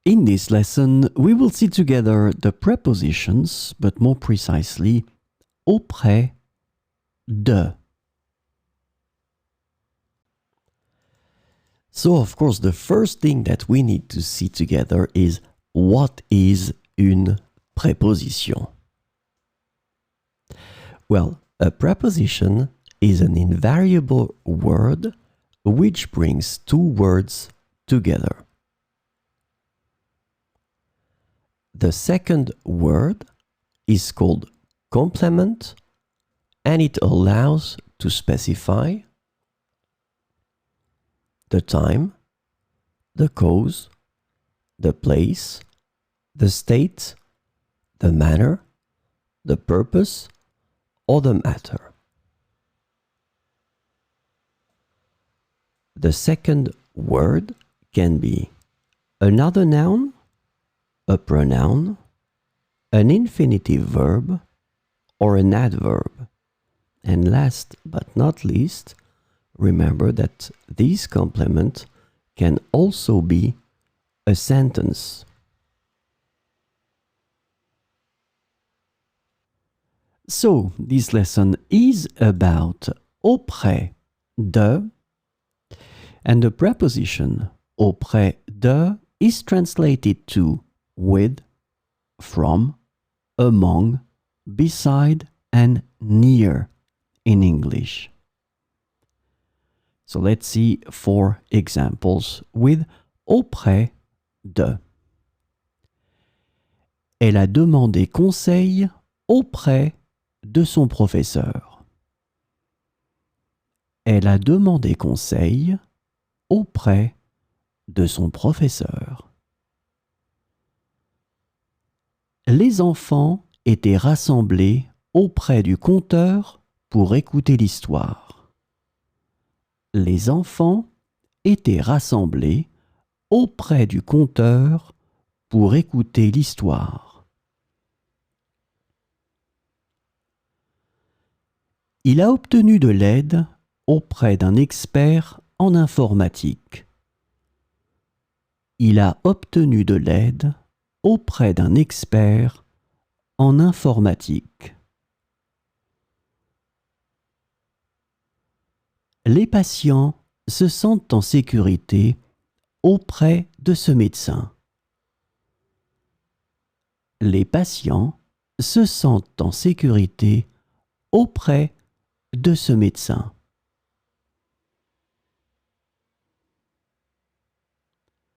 In this lesson, we will see together the prepositions, but more precisely, auprès de. So, of course, the first thing that we need to see together is what is une préposition? Well, a preposition is an invariable word which brings two words together. The second word is called complement, and it allows to specify the time, the cause, the place, the state, the manner, the purpose, or the matter. The second word can be another noun, a pronoun, an infinitive verb, or an adverb. And last but not least, remember that this complement can also be a sentence. So, this lesson is about auprès de, and the preposition auprès de is translated to with, from, among, beside, and near in English. So let's see 4 examples with auprès de. Elle a demandé conseil auprès de son professeur. Elle a demandé conseil auprès de son professeur. Les enfants étaient rassemblés auprès du conteur pour écouter l'histoire. Les enfants étaient rassemblés auprès du conteur pour écouter l'histoire. Il a obtenu de l'aide auprès d'un expert en informatique. Il a obtenu de l'aide auprès d'un expert en informatique. Les patients se sentent en sécurité auprès de ce médecin. Les patients se sentent en sécurité auprès de ce médecin.